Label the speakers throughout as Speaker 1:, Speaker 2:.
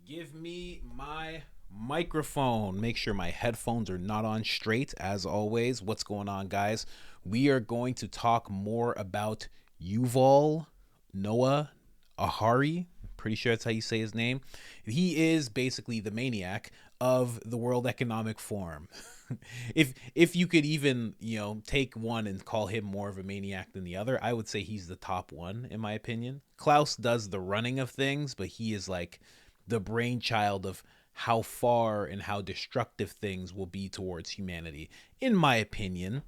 Speaker 1: Give me my microphone. Make sure my headphones are not on straight, as always. What's going on, guys? We are going to talk more about Yuval Noah Harari. Pretty sure that's how you say his name. He is basically the maniac of the World Economic Forum. if you could even, take one and call him more of a maniac than the other, I would say he's the top one, in my opinion. Klaus does the running of things, but he is like the brainchild of how far and how destructive things will be towards humanity, in my opinion.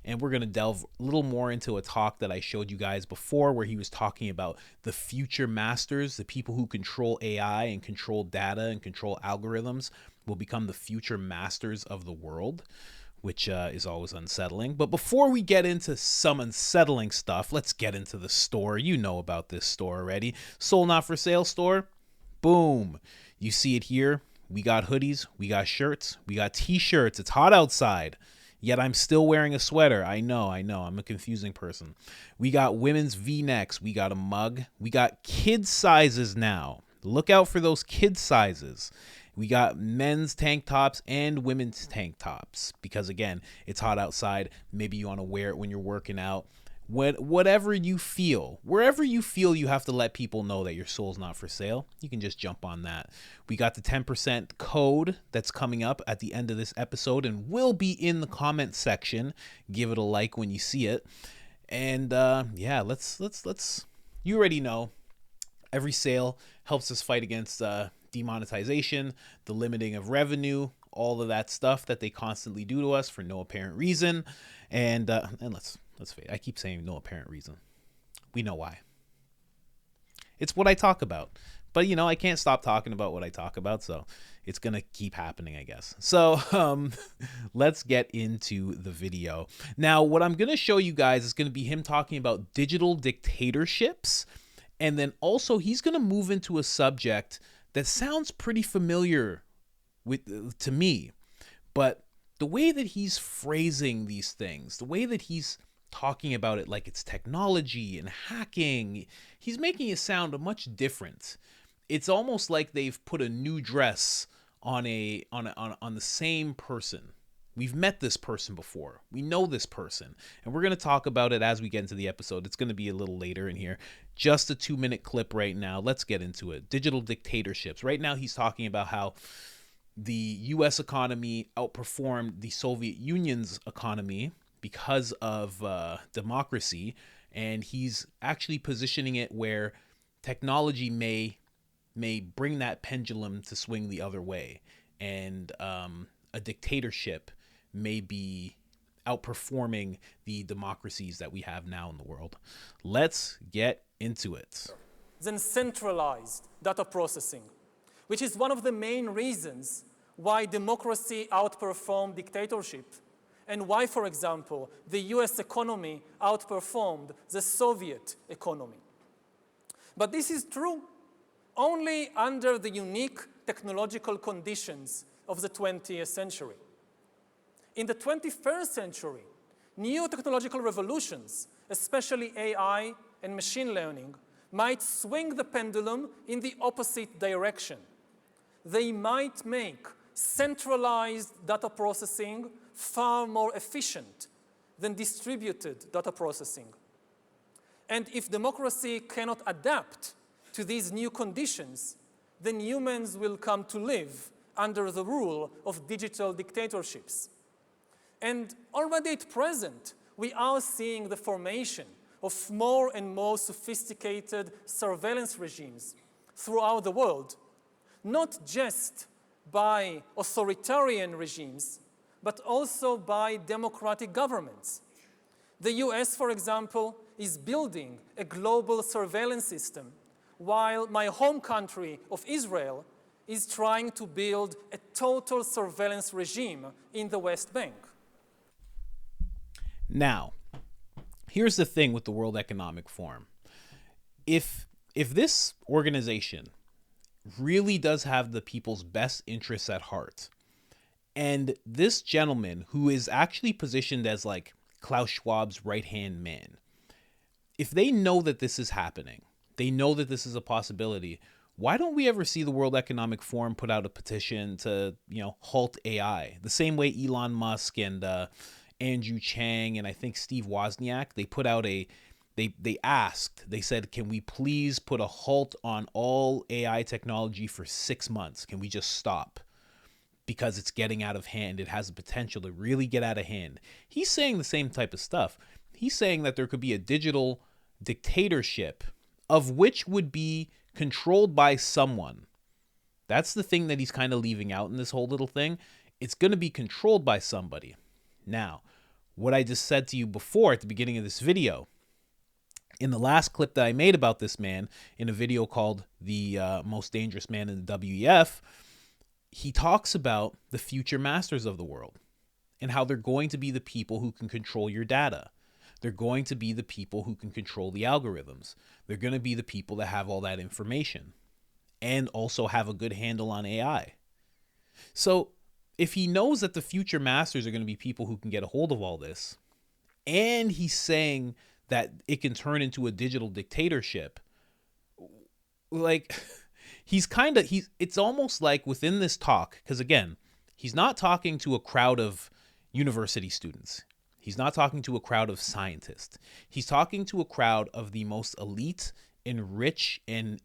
Speaker 1: And we're going to delve a little more into a talk that I showed you guys before, where he was talking about the future masters, the people who control AI and control data and control algorithms will become the future masters of the world, which is always unsettling. But before we get into some unsettling stuff, let's get into the store. You know about this store already. Sold Not For Sale store. Boom. You see it here. We got hoodies. We got shirts. We got t-shirts. It's hot outside, yet I'm still wearing a sweater. I know. I'm a confusing person. We got women's V-necks. We got a mug. We got kid sizes now. Look out for those kid sizes. We got men's tank tops and women's tank tops because, again, it's hot outside. Maybe you want to wear it when you're working out. Whatever you feel, wherever you feel you have to let people know that your soul's not for sale, you can just jump on that. We got the 10% code that's coming up at the end of this episode and will be in the comment section. Give it a like when you see it. And let's you already know, every sale helps us fight against demonetization, the limiting of revenue, all of that stuff that they constantly do to us for no apparent reason. And let's face it, I keep saying no apparent reason. We know why. It's what I talk about. But, I can't stop talking about what I talk about, so it's going to keep happening, I guess. So let's get into the video. Now, what I'm going to show you guys is going to be him talking about digital dictatorships. And then also he's going to move into a subject that sounds pretty familiar to me. But the way that he's phrasing these things, the way that he's talking about it like it's technology and hacking, he's making it sound much different. It's almost like they've put a new dress on the same person. We've met this person before. We know this person. And we're going to talk about it as we get into the episode. It's going to be a little later in here. Just a 2-minute clip right now. Let's get into it. Digital dictatorships. Right now he's talking about how the U.S. economy outperformed the Soviet Union's economy because of democracy, and he's actually positioning it where technology may bring that pendulum to swing the other way, and a dictatorship may be outperforming the democracies that we have now in the world. Let's get into it.
Speaker 2: Then centralized data processing, which is one of the main reasons why democracy outperformed dictatorship, and why, for example, the US economy outperformed the Soviet economy. But this is true only under the unique technological conditions of the 20th century. In the 21st century, new technological revolutions, especially AI and machine learning, might swing the pendulum in the opposite direction. They might make centralized data processing far more efficient than distributed data processing. And if democracy cannot adapt to these new conditions, then humans will come to live under the rule of digital dictatorships. And already at present, we are seeing the formation of more and more sophisticated surveillance regimes throughout the world, not just by authoritarian regimes, but also by democratic governments. The US, for example, is building a global surveillance system, while my home country of Israel is trying to build a total surveillance regime in the West Bank.
Speaker 1: Now, here's the thing with the World Economic Forum. If this organization really does have the people's best interests at heart, and this gentleman, who is actually positioned as like Klaus Schwab's right-hand man, if they know that this is happening, they know that this is a possibility, why don't we ever see the World Economic Forum put out a petition to, halt AI? The same way Elon Musk and Andrew Chang and I think Steve Wozniak, they put out they said, can we please put a halt on all AI technology for 6 months? Can we just stop? Because it's getting out of hand. It has the potential to really get out of hand. He's saying the same type of stuff. He's saying that there could be a digital dictatorship of which would be controlled by someone. That's the thing that he's kind of leaving out in this whole little thing. It's going to be controlled by somebody. Now, what I just said to you before at the beginning of this video, in the last clip that I made about this man in a video called The Most Dangerous Man in the WEF, he talks about the future masters of the world and how they're going to be the people who can control your data. They're going to be the people who can control the algorithms. They're going to be the people that have all that information and also have a good handle on AI. So if he knows that the future masters are going to be people who can get a hold of all this, and he's saying that it can turn into a digital dictatorship, like it's almost like within this talk, because again, he's not talking to a crowd of university students. He's not talking to a crowd of scientists. He's talking to a crowd of the most elite and rich and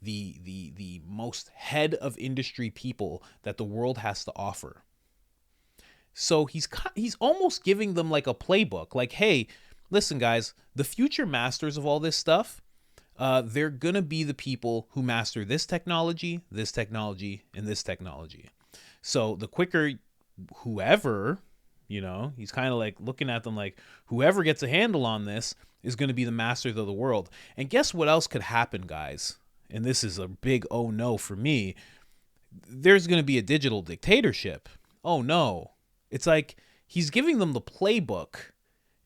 Speaker 1: the most head of industry people that the world has to offer. So he's almost giving them like a playbook, like, hey, listen, guys, the future masters of all this stuff, they're going to be the people who master this technology, and this technology. So the quicker whoever, he's kind of like looking at them like whoever gets a handle on this is going to be the masters of the world. And guess what else could happen, guys? And this is a big oh no for me. There's going to be a digital dictatorship. Oh no. It's like he's giving them the playbook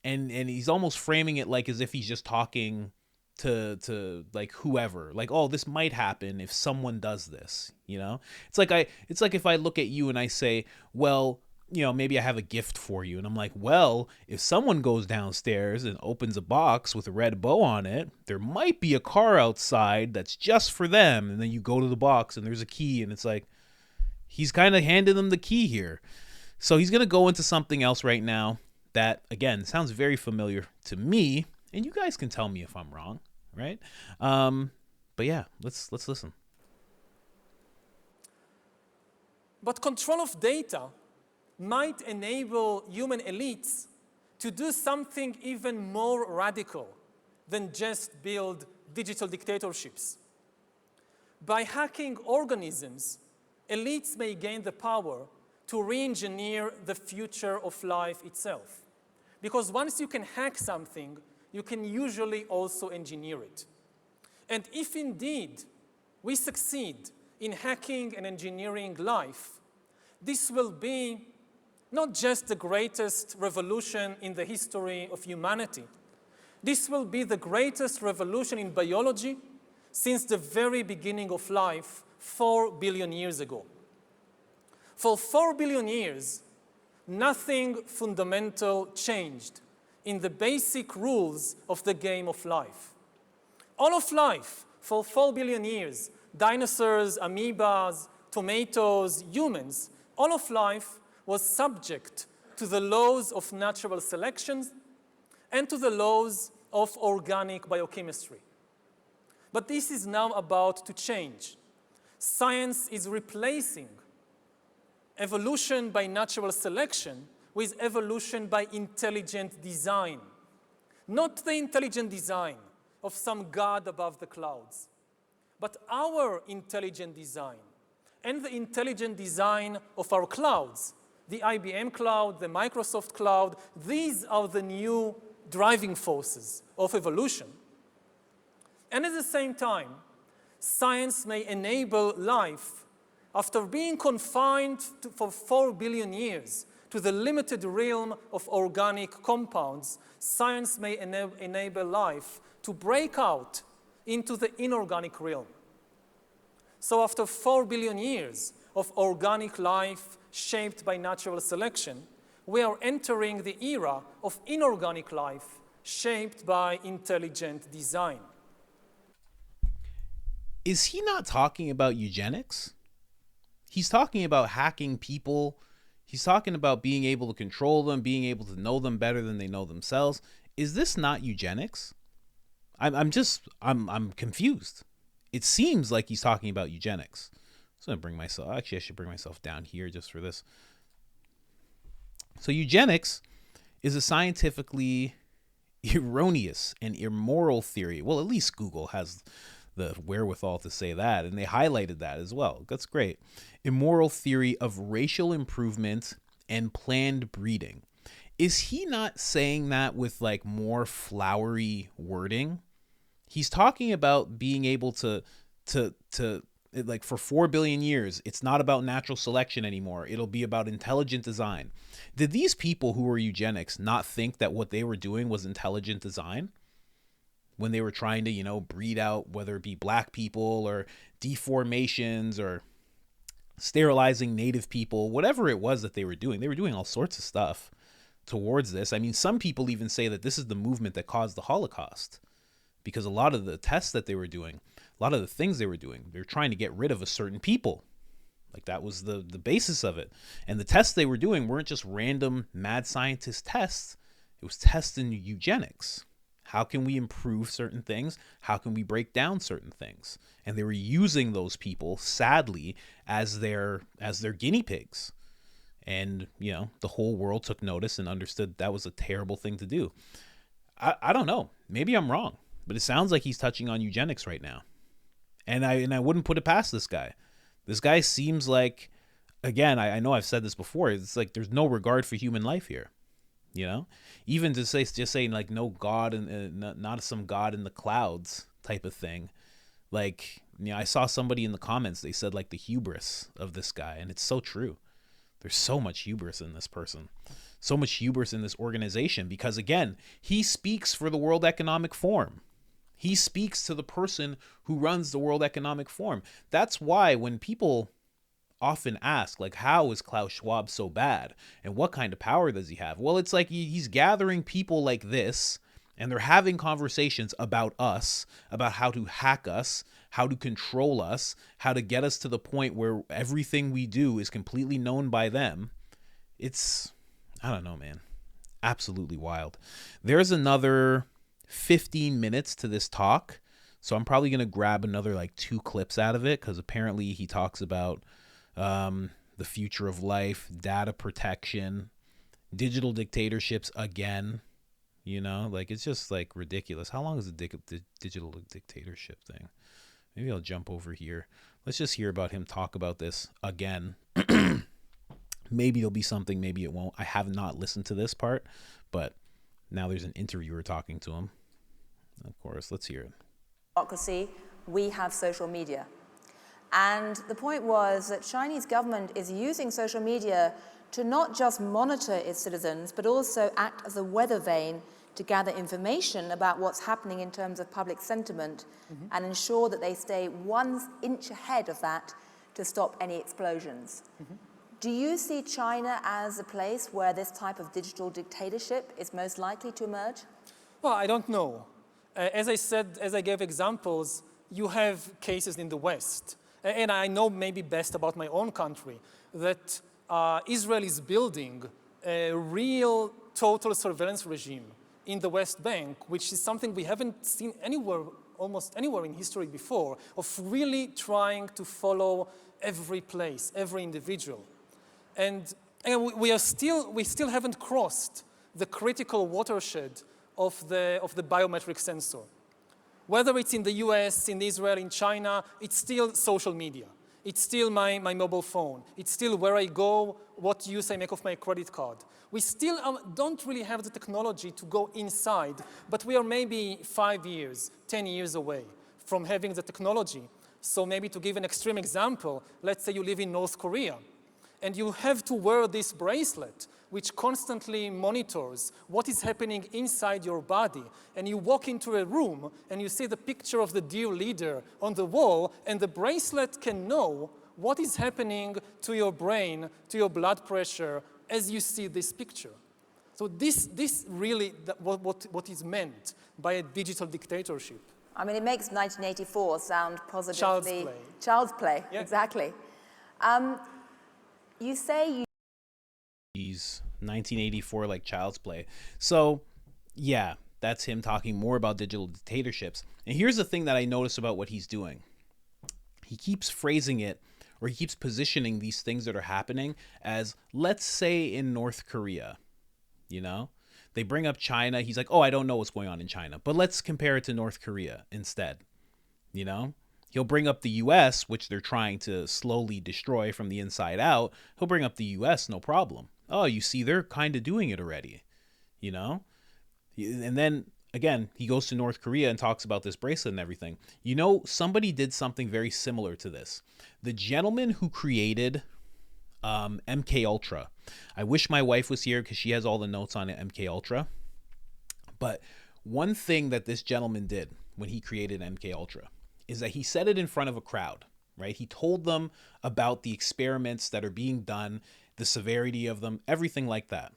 Speaker 1: and he's almost framing it like as if he's just talking to like whoever, like, oh, this might happen if someone does this, It's like if I look at you and I say, well, maybe I have a gift for you. And I'm like, well, if someone goes downstairs and opens a box with a red bow on it, there might be a car outside that's just for them. And then you go to the box and there's a key. And it's like, he's kind of handing them the key here. So he's going to go into something else right now that, again, sounds very familiar to me. And you guys can tell me if I'm wrong, right? But yeah, let's listen.
Speaker 2: But control of data might enable human elites to do something even more radical than just build digital dictatorships. By hacking organisms, elites may gain the power to re-engineer the future of life itself. Because once you can hack something, you can usually also engineer it. And if indeed we succeed in hacking and engineering life, this will be not just the greatest revolution in the history of humanity. This will be the greatest revolution in biology since the very beginning of life 4 billion years ago. For 4 billion years, nothing fundamental changed in the basic rules of the game of life. All of life, for 4 billion years, dinosaurs, amoebas, tomatoes, humans, all of life was subject to the laws of natural selection and to the laws of organic biochemistry. But this is now about to change. Science is replacing evolution by natural selection with evolution by intelligent design. Not the intelligent design of some god above the clouds, but our intelligent design and the intelligent design of our clouds. The IBM cloud, the Microsoft cloud, these are the new driving forces of evolution. And at the same time, science may enable life, after being confined for 4 billion years to the limited realm of organic compounds, science may enable life to break out into the inorganic realm. So after 4 billion years of organic life shaped by natural selection, we are entering the era of inorganic life shaped by intelligent design.
Speaker 1: is he not talking about eugenics? He's talking about hacking people. He's talking about being able to control them, being able to know them better than they know themselves. Is this not eugenics? I'm confused. It seems like he's talking about eugenics. So I'm gonna bring myself, actually I should bring myself down here just for this. So eugenics is a scientifically erroneous and immoral theory. Well, at least Google has the wherewithal to say that, and they highlighted that as well. That's great. Immoral theory of racial improvement and planned breeding. Is he not saying that with like more flowery wording? He's talking about being able to like for 4 billion years, it's not about natural selection anymore. It'll be about intelligent design. Did these people who were eugenics not think that what they were doing was intelligent design? When they were trying to, you know, breed out, whether it be black people or deformations or sterilizing native people, whatever it was that they were doing all sorts of stuff towards this. I mean, some people even say that this is the movement that caused the Holocaust, because a lot of the tests that they were doing, a lot of the things they were doing, they're trying to get rid of a certain people. Like that was the basis of it. And the tests they were doing weren't just random mad scientist tests. It was tests in eugenics. How can we improve certain things? How can we break down certain things? And they were using those people, sadly, as their guinea pigs. And, you know, the whole world took notice and understood that was a terrible thing to do. I don't know. Maybe I'm wrong. But it sounds like he's touching on eugenics right now. And I wouldn't put it past this guy. This guy seems like, again, I know I've said this before, it's like there's no regard for human life here. You know, even to say, just saying like no God and not some God in the clouds type of thing. Like, you know, I saw somebody in the comments, they said like the hubris of this guy. And it's so true. There's so much hubris in this person, so much hubris in this organization, because again, he speaks for the World Economic Forum. He speaks to the person who runs the World Economic Forum. That's why when people often ask, like, how is Klaus Schwab so bad? And what kind of power does he have? Well, it's like he's gathering people like this, and they're having conversations about us, about how to hack us, how to control us, how to get us to the point where everything we do is completely known by them. It's, I don't know, man. Absolutely wild. There's another 15 minutes to this talk, so I'm probably going to grab another like 2 clips out of it, because apparently he talks about the future of life, data protection, digital dictatorships again. You know, like it's just like ridiculous. How long is the digital dictatorship thing? Maybe I'll jump over here. Let's just hear about him talk about this again. Maybe it'll be something, maybe it won't. I have not listened to this part, but now there's an interviewer talking to him. Of course, let's hear it.
Speaker 3: Democracy, we have social media. And the point was that Chinese government is using social media to not just monitor its citizens, but also act as a weather vane to gather information about what's happening in terms of public sentiment and ensure that they stay 1 inch ahead of that to stop any explosions. Do you see China as a place where this type of digital dictatorship is most likely to emerge?
Speaker 2: Well, I don't know. As I said, as I gave examples, you have cases in the West. And I know maybe best about my own country, that Israel is building a real total surveillance regime in the West Bank, which is something we haven't seen anywhere, almost anywhere in history before, of really trying to follow every place, every individual. And we still haven't crossed the critical watershed of the biometric sensor. Whether it's in the US, in Israel, in China, it's still social media. It's still my mobile phone. It's still where I go, what use I make of my credit card. We still don't really have the technology to go inside, but we are maybe 5 years, 10 years away from having the technology. So maybe to give an extreme example, let's say you live in North Korea, and you have to wear this bracelet, which constantly monitors what is happening inside your body. And you walk into a room, and you see the picture of the dear leader on the wall, and the bracelet can know what is happening to your brain, to your blood pressure, as you see this picture. So this really, what is meant by a digital dictatorship.
Speaker 3: I mean, it makes 1984 sound positively...
Speaker 2: Child's play.
Speaker 3: Child's play,
Speaker 2: Yeah.
Speaker 3: exactly. You say you...
Speaker 1: He's 1984 like Child's Play. So, yeah, that's him talking more about digital dictatorships. And here's the thing that I notice about what he's doing. He keeps phrasing it, or he keeps positioning these things that are happening as, let's say, in North Korea, you know? They bring up China. He's like, oh, I don't know what's going on in China, but let's compare it to North Korea instead, you know? He'll bring up the U.S., which they're trying to slowly destroy from the inside out. He'll bring up the U.S., no problem. Oh, you see, they're kind of doing it already, you know? And then, again, he goes to North Korea and talks about this bracelet and everything. You know, somebody did something very similar to this. The gentleman who created MK Ultra. I wish my wife was here because she has all the notes on it, MK Ultra. But one thing that this gentleman did when he created MK Ultra is that he said it in front of a crowd, right? He told them about the experiments that are being done, the severity of them, everything like that.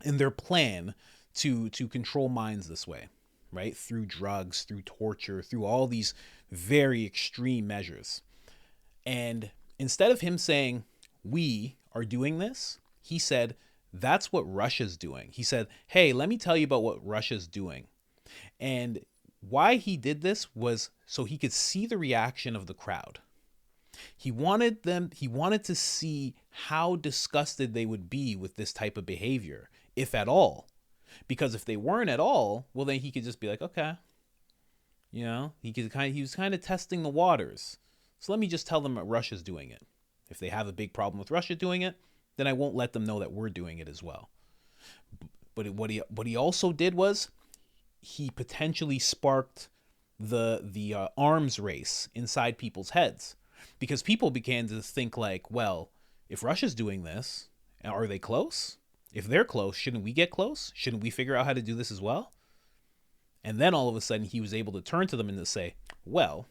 Speaker 1: And their plan to control minds this way, right? Through drugs, through torture, through all these very extreme measures. And instead of him saying, we are doing this, he said, that's what Russia's doing. He said, hey, let me tell you about what Russia's doing. And why he did this was so he could see the reaction of the crowd. He wanted to see how disgusted they would be with this type of behavior, if at all. Because if they weren't at all, well, then he could just be like, okay, you know, he was kind of testing the waters. So let me just tell them that Russia's doing it. If they have a big problem with Russia doing it, then I won't let them know that we're doing it as well. But what he also did was he potentially sparked the arms race inside people's heads, because people began to think like, well, if Russia's doing this, are they close? If they're close, shouldn't we get close? Shouldn't we figure out how to do this as well? And then all of a sudden he was able to turn to them and to say, well,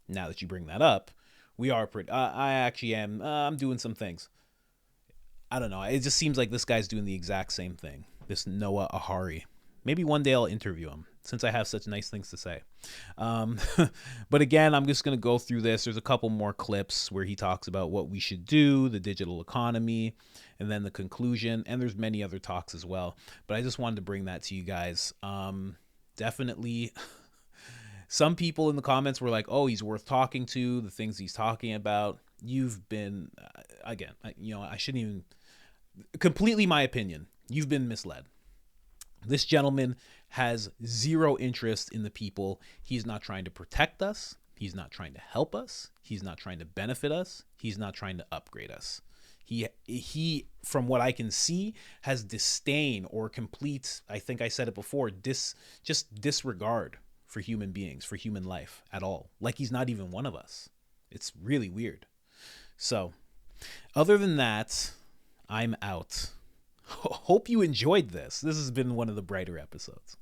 Speaker 1: now that you bring that up, we are pretty, I actually am, I'm doing some things. I don't know. It just seems like this guy's doing the exact same thing. This Noah Harari. Maybe one day I'll interview him, since I have such nice things to say. But again, I'm just going to go through this. There's a couple more clips where he talks about what we should do, the digital economy, and then the conclusion. And there's many other talks as well. But I just wanted to bring that to you guys. Definitely, some people in the comments were like, oh, he's worth talking to, the things he's talking about. You've been, again, I shouldn't even, completely my opinion, you've been misled. This gentleman has zero interest in the people. He's not trying to protect us. He's not trying to help us. He's not trying to benefit us. He's not trying to upgrade us. He, from what I can see, has disdain or complete, I think I said it before, just disregard for human beings, for human life at all. Like he's not even one of us. It's really weird. So, other than that, I'm out. Hope you enjoyed this. This has been one of the brighter episodes.